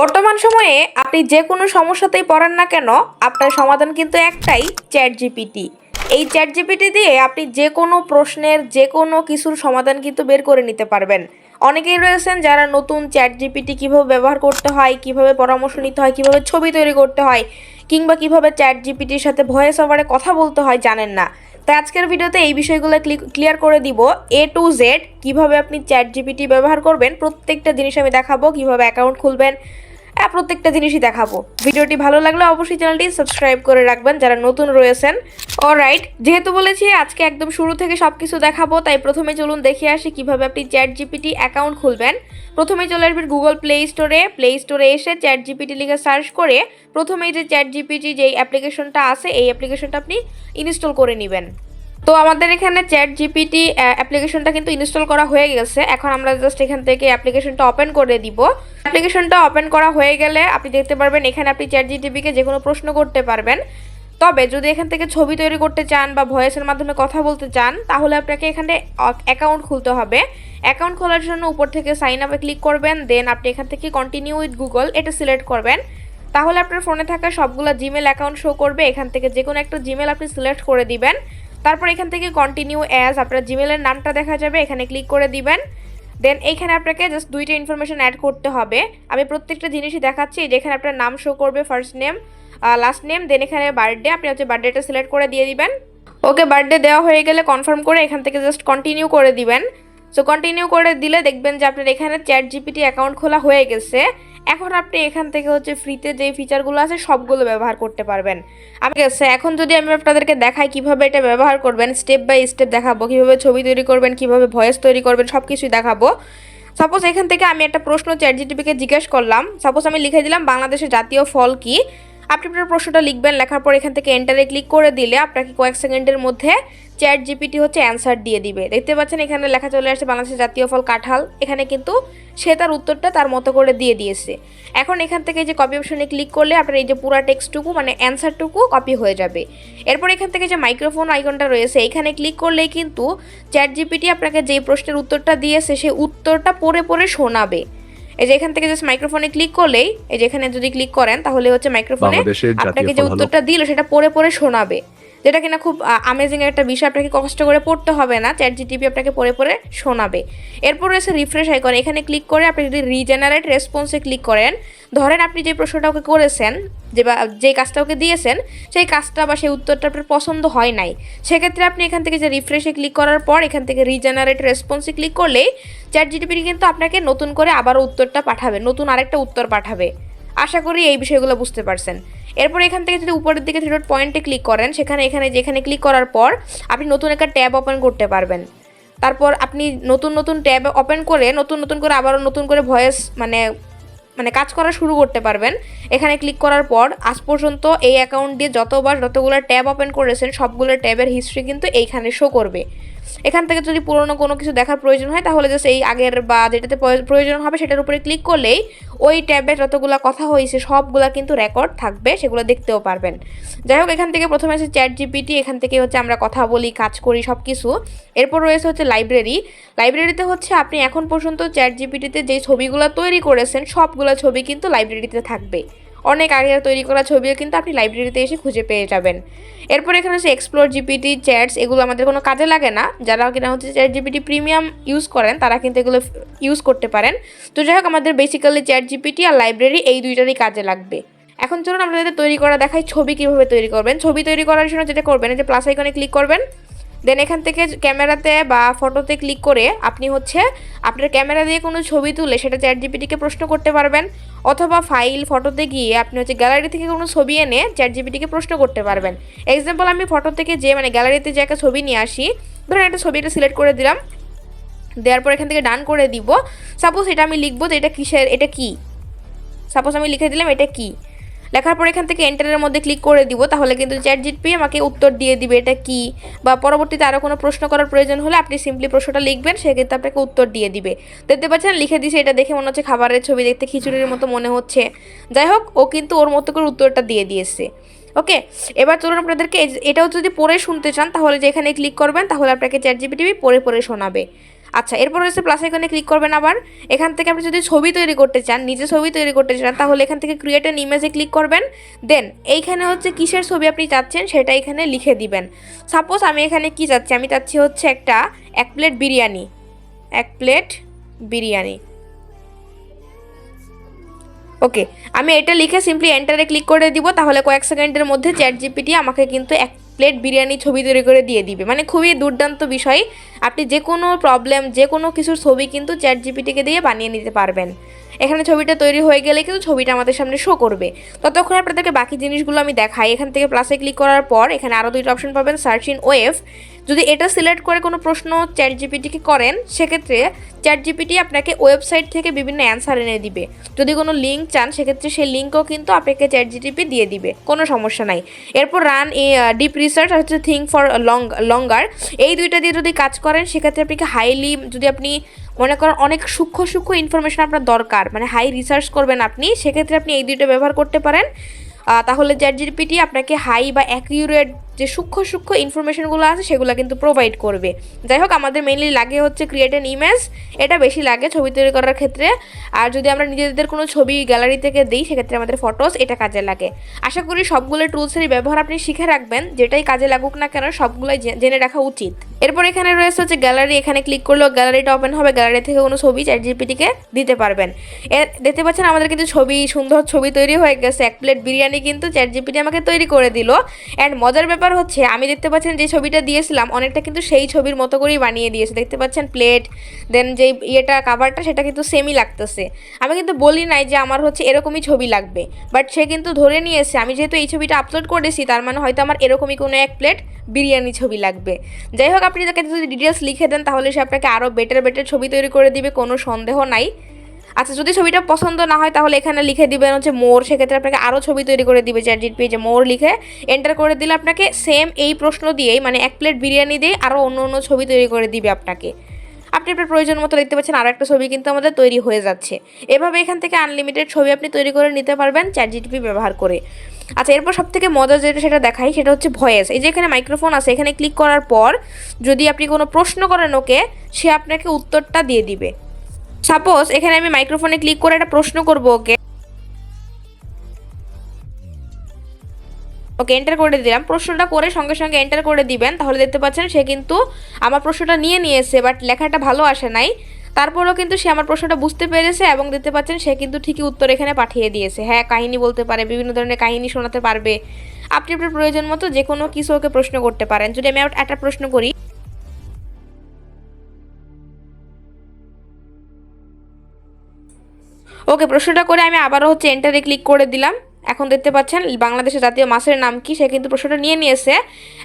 বর্তমান সময়ে আপনি যে কোনো সমস্যাতেই পড়েন না কেন আপনার সমাধান কিন্তু একটাই, চ্যাট জিপিটি। এই চ্যাট জিপিটি দিয়ে আপনি যে কোনো প্রশ্নের যে কোনো কিছুর সমাধান কিন্তু বের করে নিতে পারবেন। অনেকেই রয়েছেন যারা নতুন চ্যাট জিপিটি কীভাবে ব্যবহার করতে হয়, কিভাবে পরামর্শ নিতে হয়, কিভাবে ছবি তৈরি করতে হয়, কিংবা কিভাবে চ্যাট জিপিটির সাথে ভয়েস ওভারে কথা বলতে হয় জানেন না। তাই আজকের ভিডিওতে এই বিষয়গুলো ক্লিয়ার করে দিব, A to Z কীভাবে আপনি চ্যাট জিপিটি ব্যবহার করবেন প্রত্যেকটা জিনিস আমি দেখাবো, কিভাবে অ্যাকাউন্ট খুলবেন, প্রত্যেকটা জিনিসই দেখাবো। ভিডিওটি ভালো লাগলে অবশ্যই চ্যানেলটি সাবস্ক্রাইব করে রাখবেন যারা নতুন রয়েছেন। অলরাইট, যেহেতু বলেছি আজকে একদম শুরু থেকে সব কিছু দেখাবো, তাই প্রথমে চলুন দেখে আসি কিভাবে আপনি চ্যাট জিপিটি অ্যাকাউন্ট খুলবেন। প্রথমে চলে আসবেন গুগল প্লে স্টোরে এসে চ্যাট জিপিটি লিখে সার্চ করে প্রথমেই যে চ্যাট জিপিটি যেই অ্যাপ্লিকেশনটা আছে এই অ্যাপ্লিকেশনটা আপনি ইনস্টল করে নেবেন। তো আমাদের এখানে চ্যাট জিপিটি অ্যাপ্লিকেশনটা কিন্তু ইনস্টল করা হয়ে গেছে। এখন আমরা জাস্ট এখান থেকে অ্যাপ্লিকেশনটা ওপেন করে দিব। অ্যাপ্লিকেশনটা ওপেন করা হয়ে গেলে আপনি দেখতে পারবেন এখানে আপনি চ্যাট জিপিটিকে যে কোনো প্রশ্ন করতে পারবেন। তবে যদি এখান থেকে ছবি তৈরি করতে চান বা ভয়েসের মাধ্যমে কথা বলতে চান তাহলে আপনাকে এখানে অ্যাকাউন্ট খুলতে হবে। অ্যাকাউন্ট খোলার জন্য উপর থেকে সাইন আপে ক্লিক করবেন, দেন আপনি এখান থেকে কন্টিনিউ উইথ গুগল এটা সিলেক্ট করবেন। তাহলে আপনার ফোনে থাকা সবগুলো জিমেল অ্যাকাউন্ট শো করবে। এখান থেকে যে কোনো একটা জিমেল আপনি সিলেক্ট করে দিবেন। তারপর এখান থেকে কন্টিনিউ অ্যাজ আপনার জিমেলের নামটা দেখা যাবে, এখানে ক্লিক করে দিবেন। দেন এইখানে আপনাকে জাস্ট দুইটা ইনফরমেশন অ্যাড করতে হবে। আমি প্রত্যেকটা জিনিসই দেখাচ্ছি। যেখানে আপনার নাম শো করবে, ফার্স্ট নেম, লাস্ট নেম, দেন এখানে বার্থডে, আপনি বার্থডেটা সিলেক্ট করে দিয়ে দিবেন। ওকে, বার্থডে দেওয়া হয়ে গেলে কনফার্ম করে এখান থেকে জাস্ট কন্টিনিউ করে দিবেন। সো কন্টিনিউ করে দিলে দেখবেন যে আপনার এখানে চ্যাট জিপিটি অ্যাকাউন্ট খোলা হয়ে গেছে। এখন আপনি এখান থেকে ফ্রিতে যে ফিচারগুলো আছে সবগুলো ব্যবহার করতে পারবেন। এখন যদি আমি আপনাদেরকে দেখাই কিভাবে এটা ব্যবহার করবেন, স্টেপ বাই স্টেপ দেখাবো, কিভাবে ছবি তৈরি করবেন, কিভাবে ভয়েস তৈরি করবেন, সব কিছুই দেখাবো। সাপোজ এখান থেকে আমি একটা প্রশ্ন চ্যাট জিপিটিকে জিজ্ঞেস করলাম। সাপোজ আমি লিখে দিলাম বাংলাদেশের জাতীয় ফল কি। আপনি আপনার প্রশ্নটা লিখবেন, লেখার পর এখান থেকে এন্টারে ক্লিক করে দিলে আপনাকে কয়েক সেকেন্ডের মধ্যে চ্যাট জিপিটি অ্যান্সার দিয়ে দিবে। দেখতে পাচ্ছেন এখানে লেখা চলে আসছে বাংলাদেশের জাতীয় ফল কাঁঠাল। এখানে কিন্তু সে তার উত্তরটা তার মতো করে দিয়ে দিয়েছে। এখন এখান থেকে যে কপি অপশনে ক্লিক করলে আপনার এই যে পুরো টেক্সটটুকু মানে অ্যান্সারটুকু কপি হয়ে যাবে। এরপর এখান থেকে যে মাইক্রোফোন আইকনটা রয়েছে এখানে ক্লিক করলেই কিন্তু চ্যাট জিপিটি আপনাকে যেই প্রশ্নের উত্তরটা দিয়েছে সেই উত্তরটা পড়ে পড়ে শোনাবে। এই যে এখান থেকে জাস্ট মাইক্রোফোনে ক্লিক করলেই, এই যে এখানে যদি ক্লিক করেন তাহলে মাইক্রোফোনে আপনাকে যে উত্তরটা দিল সেটা পড়ে পড়ে শোনাবে, যেটা কিনা খুব আমেজিং একটা বিষয়। আপনাকে কষ্ট করে পড়তে হবে না, চ্যাট জিপিটি আপনাকে পড়ে পড়ে শোনাবে। এরপর রয়েছে রিফ্রেশ আইকন, এখানে ক্লিক করে আপনি যদি রিজেনারেট রেসপন্সে ক্লিক করেন, ধরেন আপনি যে প্রশ্নটা ওকে করেছেন যে কাজটা ওকে দিয়েছেন সেই কাজটা বা সেই উত্তরটা আপনার পছন্দ হয় নাই, সেক্ষেত্রে আপনি এখান থেকে যে রিফ্রেশে ক্লিক করার পর এখান থেকে রিজেনারেট রেসপন্সে ক্লিক করলেই চ্যাট জিপিটি কিন্তু আপনাকে নতুন করে আবারও উত্তরটা পাঠাবে, নতুন আরেকটা উত্তর পাঠাবে। আশা করি এই বিষয়গুলো বুঝতে পারছেন। এরপর এখান থেকে যদি উপরের দিকে থ্রি ডট পয়েন্টে ক্লিক করেন যেখানে ক্লিক করার পর আপনি নতুন একটা ট্যাব ওপেন করতে পারবেন। তারপর আপনি নতুন ট্যাব ওপেন করে নতুন করে আবারও নতুন করে ভয়েস মানে কাজ করা শুরু করতে পারবেন। এখানে ক্লিক করার পর আজ পর্যন্ত এই অ্যাকাউন্ট দিয়ে যতগুলো ট্যাব ওপেন করেছেন সবগুলো ট্যাবের হিস্ট্রি কিন্তু এইখানে শো করবে। এখান থেকে যদি পুরনো কোনো কিছু দেখার প্রয়োজন হয় তাহলে জাস্ট এই আগের বা যেটাতে প্রয়োজন হবে সেটার উপরে ক্লিক করলেই ওই ট্যাবে যতগুলো কথা হয়েছে সবগুলা কিন্তু রেকর্ড থাকবে, সেগুলো দেখতেও পারবেন। যাই হোক, এখান থেকে প্রথমে আছে চ্যাট জিপিটি, এখান থেকে আমরা কথা বলি, কাজ করি সব কিছু। এরপর রয়েছে লাইব্রেরিতে আপনি এখন পর্যন্ত চ্যাট জিপিটিতে যে ছবিগুলো তৈরি করেছেন সবগুলো ছবি কিন্তু লাইব্রেরিতে থাকবে। অনেক আগের তৈরি করা ছবিও কিন্তু আপনি লাইব্রেরিতে এসে খুঁজে পেয়ে যাবেন। এরপর এখানে এক্সপ্লোর জিপিটি, চ্যাটস, এগুলো আমাদের কোনো কাজে লাগে না। যারা কিনা চ্যাট জিপিটি প্রিমিয়াম ইউজ করেন তারা কিন্তু এগুলো ইউজ করতে পারেন। তো যাই হোক, আমাদের বেসিক্যালি চ্যাট জিপিটি আর লাইব্রেরি এই দুইটারই কাজে লাগবে। এখন চলুন আপনাদের তৈরি করা দেখাই ছবি কীভাবে তৈরি করবেন। ছবি তৈরি করার জন্য যেটা করবেন, এই যে প্লাস আইকনে ক্লিক করবেন, দেন এখান থেকে ক্যামেরাতে বা ফটোতে ক্লিক করে আপনি আপনার ক্যামেরা দিয়ে কোনো ছবি তুলে সেটা চ্যাট জিপিটিকে প্রশ্ন করতে পারবেন, অথবা ফাইল ফটোতে গিয়ে আপনি গ্যালারি থেকে কোনো ছবি এনে চ্যাট জিপিটিকে প্রশ্ন করতে পারবেন। এক্সাম্পল, আমি ফটো থেকে গ্যালারিতে যে একটা ছবি নিয়ে আসি, ধরুন একটা ছবিটা সিলেক্ট করে দিলাম, দেওয়ার পর এখান থেকে ডান করে দিব। সাপোজ এটা আমি লিখবো যে এটা কি, সাপোজ আমি লিখে দিলাম এটা কি। লেখার পর এখান থেকে এন্টারের মধ্যে ক্লিক করে দিব, তাহলে কিন্তু চ্যাট জিপিটি আমাকে উত্তর দিয়ে দিবে এটা কি। বা পরবর্তীতে আরও কোনো প্রশ্ন করার প্রয়োজন হলে আপনি সিম্পলি প্রশ্নটা লিখবেন, সেক্ষেত্রে আপনাকে উত্তর দিয়ে দিবে। দেখতে পাচ্ছেন লিখে দিয়েছে, এটা দেখে মনে হচ্ছে খাবারের ছবি, দেখতে খিচুড়ির মতো মনে হচ্ছে। যাই হোক, ও কিন্তু ওর মতো করে উত্তরটা দিয়ে দিয়েছে। ওকে, এবার চলুন আপনাদেরকে এটাও যদি পড়ে শুনতে চান তাহলে যে এখানে ক্লিক করবেন, তাহলে আপনাকে চ্যাট জিপিটি পড়ে শোনাবে। আচ্ছা, এরপর হচ্ছে প্লাস আইকনে ক্লিক করবেন। আবার এখান থেকে আপনি যদি ছবি তৈরি করতে চান, নিজে ছবি তৈরি করতে চান, তাহলে এখান থেকে ক্রিয়েট অ্যান ইমেজে ক্লিক করবেন। দেন এইখানে হচ্ছে কিসের ছবি আপনি চাচ্ছেন সেটা এখানে লিখে দিবেন। সাপোজ আমি এখানে কি চাচ্ছি, আমি চাচ্ছি হচ্ছে এক প্লেট বিরিয়ানি, 1 প্লেট বিরিয়ানি। ওকে, আমি এটা লিখে সিম্পলি এন্টারে ক্লিক করে দিব। তাহলে কয়েক সেকেন্ডের মধ্যে ChatGPT আমাকে কিন্তু 1 প্লেট বিরিয়ানি ছবি তৈরি করে দিয়ে দিবে। মানে খুবই দুর্দান্ত বিষয়। আপনি যে কোনো প্রবলেম, যে কোনো কিছুর ছবি কিন্তু ChatGPTকে দিয়ে বানিয়ে নিতে পারবেন। এখানে ছবিটা তৈরি হয়ে গেলে কিন্তু ছবিটা আমাদের সামনে শো করবে। ততক্ষণ আপনাদেরকে বাকি জিনিসগুলো আমি দেখাই। এখান থেকে প্লাসে ক্লিক করার পর এখানে আরও 2টা অপশন পাবেন, সার্চ ইন ওয়েব। যদি এটা সিলেক্ট করে কোনো প্রশ্ন ChatGPTকে করেন, সেক্ষেত্রে ChatGPT আপনাকে ওয়েবসাইট থেকে বিভিন্ন অ্যান্সার এনে দিবে। যদি কোনো লিঙ্ক চান, সেক্ষেত্রে সেই লিঙ্কও কিন্তু আপনাকে ChatGPT দিয়ে দিবে, কোনো সমস্যা নাই। এরপর রান ডিপ রিসার্চ আর হচ্ছে থিঙ্ক ফর লঙ্গার, এই 2টা দিয়ে যদি কাজ করেন, সেক্ষেত্রে আপনাকে হাইলি, যদি আপনি মনে করেন অনেক সূক্ষ্ম ইনফরমেশন আপনার দরকার, মানে হাই রিসার্চ করবেন আপনি, সেক্ষেত্রে আপনি এই 2টা ব্যবহার করতে পারেন। তাহলে ChatGPT আপনাকে হাই বা অ্যাকিউরেট যে সূক্ষ্ম ইনফরমেশনগুলো আছে সেগুলো কিন্তু প্রোভাইড করবে। যাই হোক, আমাদের মেইনলি লাগে হচ্ছে ক্রিয়েট অ্যান ইমেজ, এটা বেশি লাগে ছবি তৈরি করার ক্ষেত্রে। আর যদি আমরা নিজেদের কোনো ছবি গ্যালারি থেকে দিই, সেক্ষেত্রে আমাদের ফটোস এটা কাজে লাগে। আশা করি সবগুলো টুলসেরই ব্যবহার আপনি শিখে রাখবেন, যেটাই কাজে লাগুক না কেন সবগুলোই জেনে রাখা উচিত। এরপর এখানে রয়েছে হচ্ছে গ্যালারি, এখানে ক্লিক করলেও গ্যালারিটা ওপেন হবে। গ্যালারি থেকে কোনো ছবি ChatGPTকে দিতে পারবেন। দেখতে পাচ্ছেন আমাদের কিন্তু সুন্দর ছবি তৈরি হয়ে গেছে। 1 প্লেট বিরিয়ানি কিন্তু ChatGPT আমাকে তৈরি করে দিল। অ্যান্ড মজার ব্যাপার হচ্ছে, আমি দেখতে পাচ্ছেন যে ছবিটা দিয়েছিলাম অনেকটা কিন্তু সেই ছবির মতো করেই বানিয়ে দিয়েছে। দেখতে পাচ্ছেন প্লেট, দেন যে কাভারটা সেটা কিন্তু সেমই লাগতেছে। আমি কিন্তু বলি নাই যে আমার হচ্ছে এরকমই ছবি লাগবে, বাট সে কিন্তু ধরে নিয়েছে আমি যেহেতু এই ছবিটা আপলোড করেছি, তার মানে হয়তো আমার এরকমই কোনো 1 প্লেট বিরিয়ানি ছবি লাগবে। যাই হোক, আপনি তাকে যদি ডিটেলস লিখে দেন, তাহলে সে আপনাকে আরও বেটার ছবি তৈরি করে দিবে, কোনো সন্দেহ নাই। আচ্ছা, যদি ছবিটা পছন্দ না হয়, তাহলে এখানে লিখে দিবেন হচ্ছে মোর, সেক্ষেত্রে আপনাকে আরও ছবি তৈরি করে দিবে ChatGPT। যে মোর লিখে এন্টার করে দিলে আপনাকে সেম এই প্রশ্ন দিয়েই, মানে 1 প্লেট বিরিয়ানি দিয়ে আরও অন্য ছবি তৈরি করে দিবে আপনাকে। আপনি আপনার প্রয়োজন মতো দেখতে পাচ্ছেন আরও একটা ছবি কিন্তু আমাদের তৈরি হয়ে যাচ্ছে। এভাবে এখান থেকে আনলিমিটেড ছবি আপনি তৈরি করে নিতে পারবেন ChatGPT ব্যবহার করে। আচ্ছা, এরপর সবথেকে মজা যেটা সেটা দেখাই, সেটা হচ্ছে ভয়েস। এই যে এখানে মাইক্রোফোন আছে, এখানে ক্লিক করার পর যদি আপনি কোনো প্রশ্ন করেন ওকে, সে আপনাকে উত্তরটা দিয়ে দিবে। সাপোজ এখানে আমি মাইক্রোফোনে ক্লিক করে একটা প্রশ্ন করব ওকে, এন্টার করে দিলাম। প্রশ্নটা করে সঙ্গে সঙ্গে এন্টার করে দিবেন, তাহলে দেখতে পাচ্ছেন সে কিন্তু আমার প্রশ্নটা নিয়েছে, বাট লেখাটা ভালো আসে নাই। তারপরেও কিন্তু সে আমার প্রশ্নটা বুঝতে পেরেছে এবং দেখতে পাচ্ছেন সে কিন্তু ঠিকই উত্তর এখানে পাঠিয়ে দিয়েছে। হ্যাঁ, কাহিনী বলতে পারে, বিভিন্ন ধরনের কাহিনী শোনাতে পারবে। আপনি আপনার প্রয়োজন মতো যে কোনো কিছু ওকে প্রশ্ন করতে পারেন। যদি আমি একটা প্রশ্ন করি, ওকে, প্রশ্নটা করে আমি আবারও হচ্ছে এন্টারে ক্লিক করে দিলাম। এখন দেখতে পাচ্ছেন বাংলাদেশের জাতীয় মাছের নাম কি, সে কিন্তু প্রশ্নটা নিয়েছে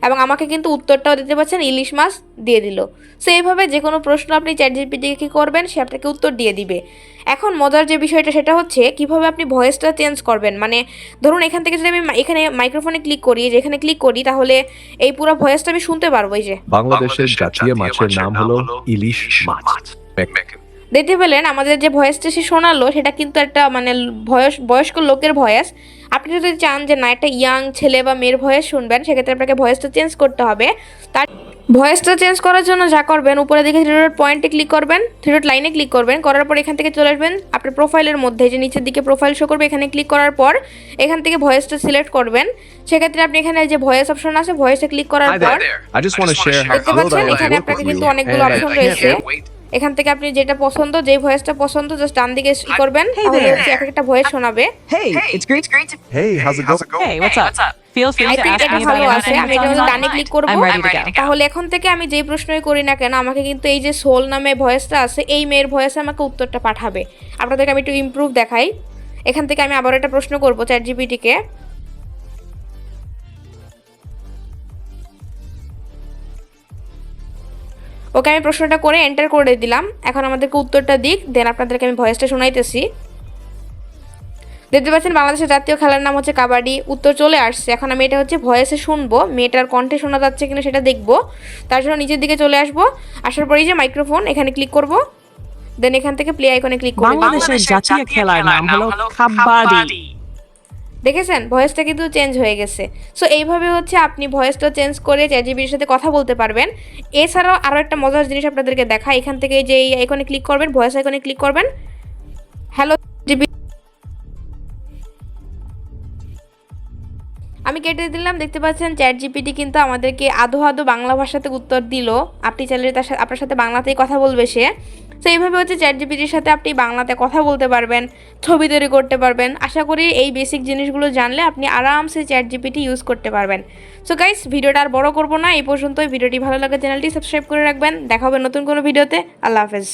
এবং আমাকে কিন্তু উত্তরটাও দিতে পাচ্ছেন ইলিশ মাছ দিয়ে দিল। সো এইভাবে যে কোনো প্রশ্ন আপনি ChatGPTকে কী করবেন, সে আপনাকে উত্তর দিয়ে দিবে। এখন মজার যে বিষয়টা সেটা হচ্ছে কিভাবে আপনি ভয়েসটা চেঞ্জ করবেন। মানে ধরুন এখান থেকে যদি আমি এখানে মাইক্রোফোনে ক্লিক করি, যেখানে ক্লিক করি, তাহলে এই পুরো ভয়েসটা আমি শুনতে পারবো। এই যে বাংলাদেশের জাতীয় মাছের নাম হলো ইলিশ মাছ। দেখতে পেলেন আমাদের যে ভয়েসটা সে শোনালো, সেটা কিন্তু একটা মানে বয়স্ক লোকের ভয়েস। আপনি যদি চান যে না একটা ইয়াং ছেলে বা মেয়ের ভয়েস শুনবেন, সেক্ষেত্রে আপনাকে ভয়েসটা চেঞ্জ করতে হবে। তার ভয়েসটা চেঞ্জ করার জন্য যা করবেন, উপরে দিকে 3 ডট পয়েন্টে ক্লিক করবেন, 3 ডট লাইনে ক্লিক করবেন, করার পর এখান থেকে চলে আসবেন আপনার প্রোফাইলের মধ্যে, যে নিচের দিকে প্রোফাইল শো করবে, এখানে ক্লিক করার পর এখান থেকে ভয়েসটা সিলেক্ট করবেন। সেক্ষেত্রে আপনি এখানে যে ভয়েস অপশন আছে, ভয়েসে ক্লিক করার পর দেখতে পাচ্ছেন এখানে আপনাকে কিন্তু অনেকগুলো অপশন রয়েছে। এখান থেকে আপনি যেটা পছন্দ, যেই ভয়েসটা পছন্দ, জাস্ট ডান দিকে করবেন, তাহলে হচ্ছে একটা ভয়েস শোনাবে। Hey, it's great. Hey, how's it going? Hey, what's up? Feel free to ask me ভালো about আছে। আমি এটা ডানে ক্লিক করব। I'm ready to go. তাহলে এখন থেকে আমি যেই প্রশ্নই করি না কেন, আমাকে কিন্তু এই যে সোল নামে ভয়েসটা আছে, এই মেয়ের ভয়েসে আমাকে উত্তরটা পাঠাবে। আপনাদেরকে আমি একটু ইমপ্রুভ দেখাই। এখান থেকে আমি আবার একটা প্রশ্ন করব ChatGPT-কে। ওকে, আমি প্রশ্নটা করে এন্টার করে দিলাম। এখন আমাদেরকে উত্তরটা দিক, দেন আপনাদেরকে আমি ভয়েসটা শোনাইতেছি। দেখতে পাচ্ছেন বাংলাদেশের জাতীয় খেলার নাম হচ্ছে কাবাডি, উত্তর চলে আসছে। এখন আমি এটা হচ্ছে ভয়েসে শুনবো, মেয়েটার কণ্ঠে শোনা যাচ্ছে কিনা সেটা দেখবো। তার জন্য নিচের দিকে চলে আসবো, আসার পরেই যে মাইক্রোফোন, এখানে ক্লিক করব, দেন এখান থেকে প্লে আইকনে ক্লিক করব। বাংলাদেশের জাতীয় খেলার নাম হলো কাবাডি। দেখেছেন ভয়েসটা কিন্তু চেঞ্জ হয়ে গেছে। সো এইভাবে হচ্ছে আপনি ভয়েসটা চেঞ্জ করে চ্যাটজিপিটির সাথে কথা বলতে পারবেন। এছাড়াও আরও একটা মজার জিনিস আপনাদেরকে দেখা, এখান থেকে যে এই আইকনে ক্লিক করবেন, ভয়েস আইকনে ক্লিক করবেন, হ্যালো জিপি আমি কেটে দিলাম। দেখতে পাচ্ছেন চ্যাটজিপিটি কিন্তু আমাদেরকে আধো আধো বাংলা ভাষাতে উত্তর দিল। আপনি চাইলে তার সাথে আপনার সাথে বাংলাতেই কথা বলবে সে। সো এইভাবে হচ্ছে চ্যাটজিপিটির সাথে আপনি বাংলাতে কথা বলতে পারবেন, ছবি তৈরি করতে পারবেন। আশা করি এই বেসিক জিনিসগুলো জানলে আপনি আরামসে চ্যাটজিপিটি ইউজ করতে পারবেন। সো গাইস, ভিডিওটা আর বড় করবো না, এই পর্যন্তই। ভিডিওটি ভালো লাগে চ্যানেলটি সাবস্ক্রাইব করে রাখবেন। দেখা হবে নতুন কোনো ভিডিওতে। আল্লাহ হাফেজ।